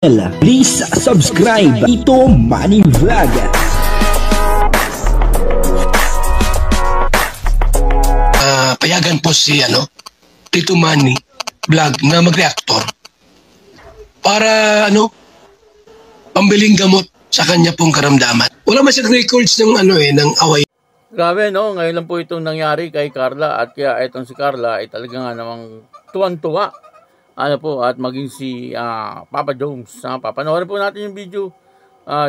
Please subscribe Tito Manny Vlog. Payagan po si Tito Manny Vlog na mag-reactor para pambiling gamot sa kanya pong karamdaman. Wala man siyang records ng ng away. Grabe no, ngayon lang po itong nangyari kay Carla at kaya itong si Carla ay talaga nga namang tuwan-tuwa. At maging si Papa Jones. Papanoorin po natin yung video.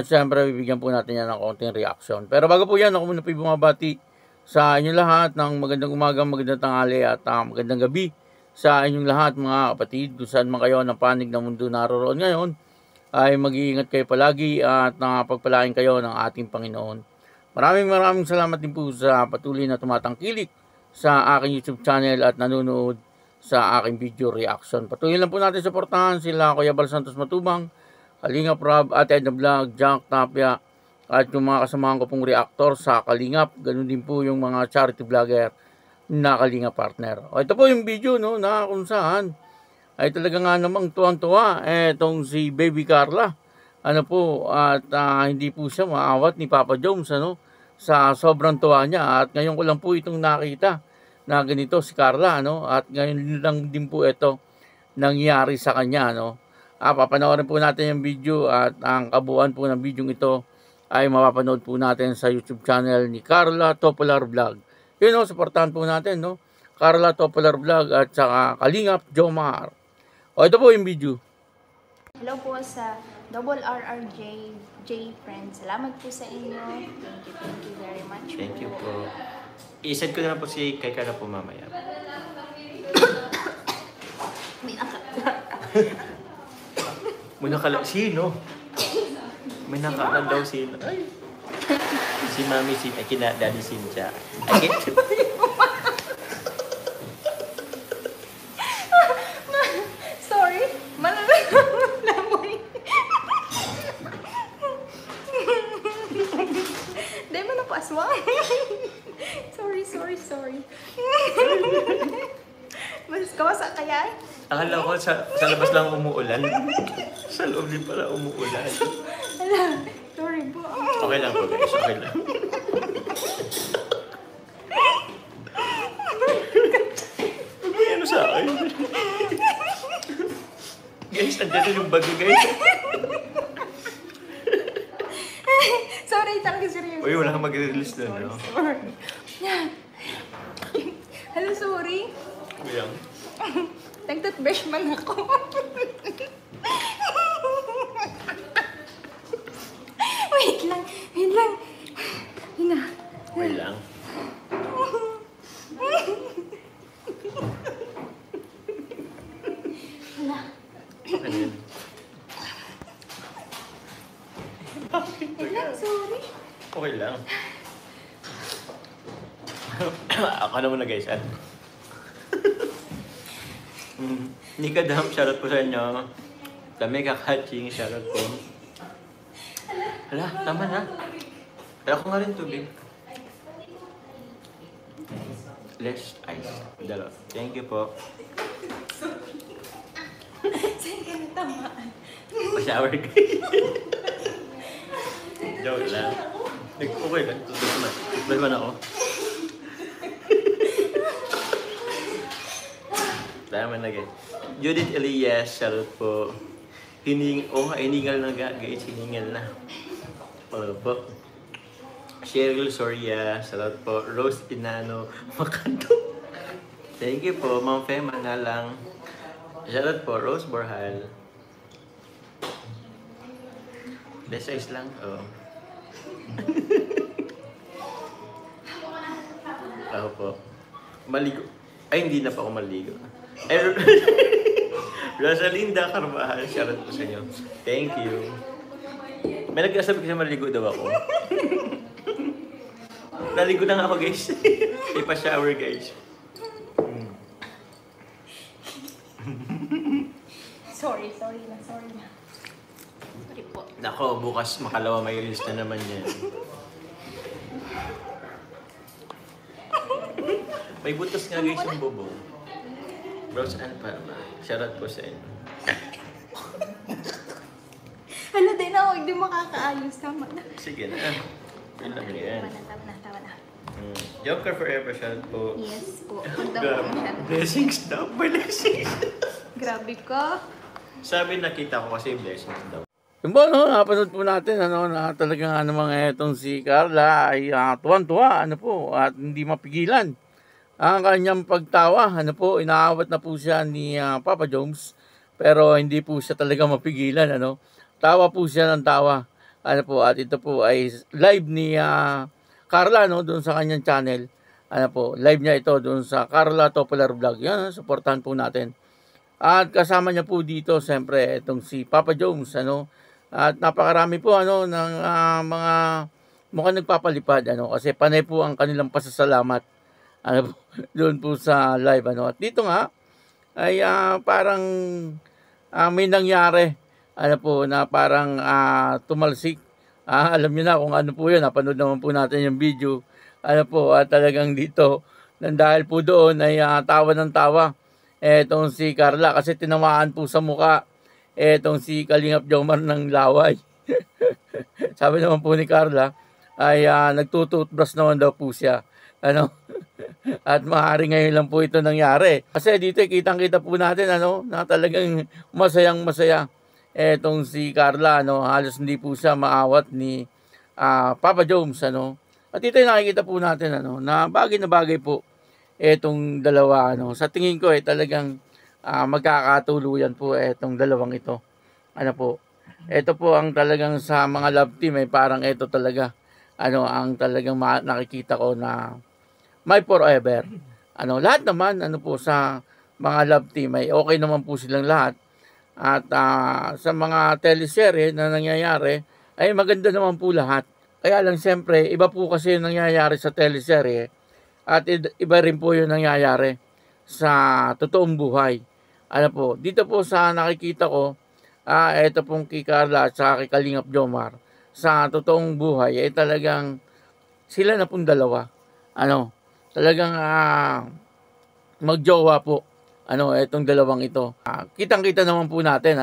Siyempre, bibigyan po natin yan ng konting reaction. Pero bago po yan, ako muna po bumabati sa inyong lahat ng magandang umaga, magandang tanghali at magandang gabi sa inyong lahat mga kapatid. Kung saan man kayo ng panig ng mundo naroroon ngayon, ay mag-iingat kayo palagi at pagpalain kayo ng ating Panginoon. Maraming salamat din po sa patuloy na tumatangkilik sa aking YouTube channel at nanonood sa aking video reaction. Patuloy lang po natin suportahan sila Kuya Bal Santos Matubang, Kalingap Rob, Ate Edna Vlog, Jack Tapia, at yung mga kasamahan ko pong reactor sa Kalingap. Ganun din po yung mga charity vlogger na Kalingap partner. Ito po yung video na kung saan ay talaga nga namang tuwang-tuwa etong si Baby Carla. At hindi po siya maawat ni Papa Jones sa sobrang tuwa niya. At ngayon ko lang po itong nakita na ganito si Carla, at ngayon lang din po ito nangyari sa kanya, papanoorin po natin yung video at ang kabuuan po ng video ito ay mapapanood po natin sa YouTube channel ni Carla Topolar Vlog. Yun, supportahan po natin, Carla Topolar Vlog at saka Kalingap Jomar. Ito po yung video. Hello po sa Double RRJ friends. Salamat po sa inyo. Thank you very much. Thank you po. I-send ko na po kay Carla po mamaya. May nakala. Sino? May nakala daw sino. Ay. Si Mami, kina Daddy Cynthia. Sorry. Malamoy. Di mo na paswang. Sorry. Mas kawasa kaya? Akala ko sa labas lang umuulan. Sa loob din pala umuulan. Sorry po. Okay lang po guys, okay lang. May sa akin. Guys, andyan yung bago guys. Sorry, talaga seryoso. Uy, wala kang mag-release na, no? Sorry. Hello, sorry. Uyang. Nag-toothbrush man ako. Wait lang. Okay lang. Hala. Ayun. Wait lang, sorry. Okay lang. Ako naman na guys. Nika Dam, shoutout po sa inyo. Kami kakaching, shoutout po. Hala, tama na. Pero ako nga rin tubig. Less ice. Dalawa. Thank you po. Saan ka natamaan? Pa-shower guys. Joke lang. Okay lang. Tutulog man ako. Tama na guys. Judith Elias, shoutout po. Hiningal na guys. Hiningal na. Hello po. Cheryl Soria, shoutout po. Rose Inano, Makanto. Thank you po. Ma'am Fema na lang. Shoutout po. Rose Borhal. Less ice lang. Oh. Ako po. Maligo. Ay, hindi na pa ako maligo. Ay, Rosalinda Carvajal, shoutout po sa inyo. Thank you. May nagsasabi kasi maligo daw ako. Naligo na nga ako guys. Ipa-shower guys. Sorry na. Sorry po. Nako, bukas makalawa may release na naman yan. May butas nga guys yung bubong. Rose Ann Parma. Shoutout po sa inyo. hindi makakaayos. Tama na. Sige na. Yun lang yan. Tama na. Joker forever, shoutout po. Yes po. Huwag daw po masyado. Blessings daw. Blessings. Grabe ka. Sabi nakita ko kasi blessings daw. Yung po, no, napanood po natin, na talagang mga etong si Carla ay tuwan-tuwa, at hindi mapigilan. Ang kanyang pagtawa, inaawat na po siya ni Papa Jones, pero hindi po siya talaga mapigilan, Tawa po siya ng tawa, at ito po ay live ni Carla, doon sa kanyang channel. Live niya ito doon sa Carla Topolar Vlog. Yan, supportahan po natin. At kasama niya po dito, siyempre, itong si Papa Jones, At napakarami po ng mga mukhang nagpapalipad kasi panay po ang kanilang pasasalamat doon po sa live At dito nga ay parang may nangyari na parang tumalsik. Alam niyo na kung ano po 'yun. Napanood naman po natin yung video. At talagang dito dahil po doon ay tawa ng tawa etong si Carla kasi tinamaan po sa muka etong si Kalingap Jomar ng laway. Sabi naman po ni Carla ay nagtututbrush naman daw po siya. At maaari ngayon lang po ito nangyari. Kasi dito kitang-kita po natin na talagang masayang-masaya etong si Carla. Halos hindi po siya maawat ni Papa Jones. At dito nakikita po natin na bagay po etong dalawa. Sa tingin ko talagang magkakatuluyan po etong dalawang ito. Ito po ang talagang sa mga love team ay parang ito talaga ang talagang nakikita ko na may forever. Lahat naman po sa mga love team ay okay naman po silang lahat. At sa mga teleserye na nangyayari ay maganda naman po lahat. Kaya lang siyempre iba po kasi yung nangyayari sa teleserye at iba rin po yung nangyayari sa totoong buhay. Dito po sa nakikita ko, ito pong kay Carla at sa kay Kalingap Jomar, sa totoong buhay, ay talagang sila na pong dalawa. Talagang magjowa po, itong dalawang ito. Kitang-kita naman po natin,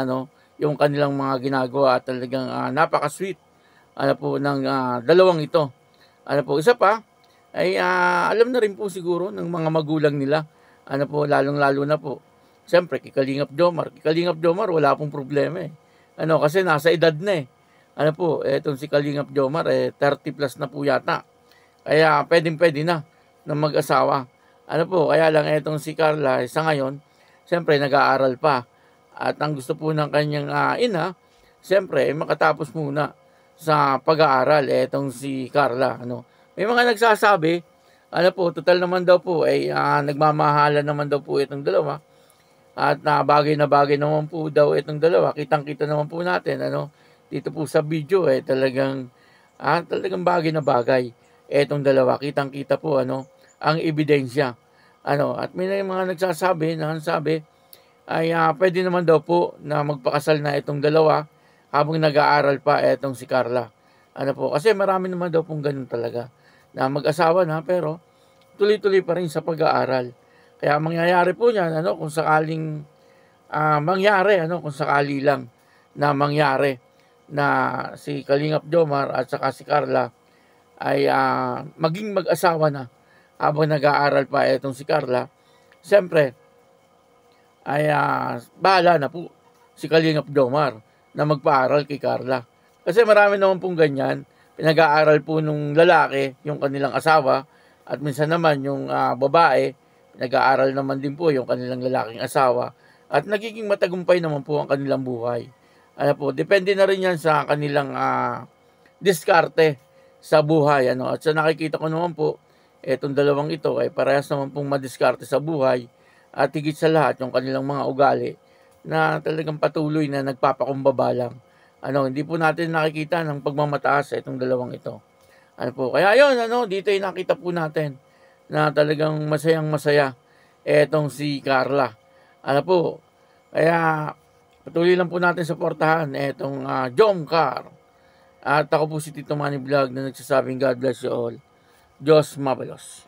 yung kanilang mga ginagawa at talagang napaka-sweet, ng dalawang ito. Isa pa, ay alam na rin po siguro ng mga magulang nila, lalong-lalo na po. Siyempre, kay Kalingap Jomar, wala pong problema kasi nasa edad na etong si Kalingap Jomar, 30 plus na po yata. Kaya, pwedeng-pwede na mag-asawa. Kaya lang etong si Carla, sa ngayon, siyempre, nag-aaral pa. At ang gusto po ng kanyang ina, siyempre, makatapos muna sa pag-aaral, etong si Carla. May mga nagsasabi, total naman daw po, nagmamahalan naman daw po itong dalawa. At bagay na bagay naman po daw itong dalawa. Kitang-kita naman po natin, dito po sa video, talagang bagay na bagay itong dalawa. Kitang-kita po, ang ebidensya. At may mga nagsasabi, ay pwede naman daw po na magpakasal na itong dalawa habang nag-aaral pa itong si Carla. Kasi marami naman daw pong ganun talaga, na mag-asawa na pero tuloy-tuloy pa rin sa pag-aaral. Kaya mangyayari po niyan, kung sakaling mangyari, kung sakali lang na mangyari na si Kalingap Jomar at saka si Carla ay maging mag-asawa na habang nag-aaral pa itong si Carla, siyempre ay bahala na po si Kalingap Jomar na magpaaral kay Carla. Kasi marami naman pong ganyan, pinag-aaral po nung lalaki yung kanilang asawa at minsan naman yung babae, nag-aaral naman din po yung kanilang lalaking asawa at nagiging matagumpay naman po ang kanilang buhay. Depende na rin yan sa kanilang diskarte sa buhay. At sa nakikita ko naman po, etong dalawang ito ay parehas naman pong madiskarte sa buhay at higit sa lahat yung kanilang mga ugali na talagang patuloy na nagpapakumbaba lang. Hindi po natin nakikita ng pagmamataas itong dalawang ito. Kaya yun, dito ay nakita po natin na talagang masayang-masaya etong si Carla. Kaya patuloy lang po natin suportahan etong Jomcar. At ako po si Tito Manny Vlog na nagsasabing God bless you all. Diyos mabalos.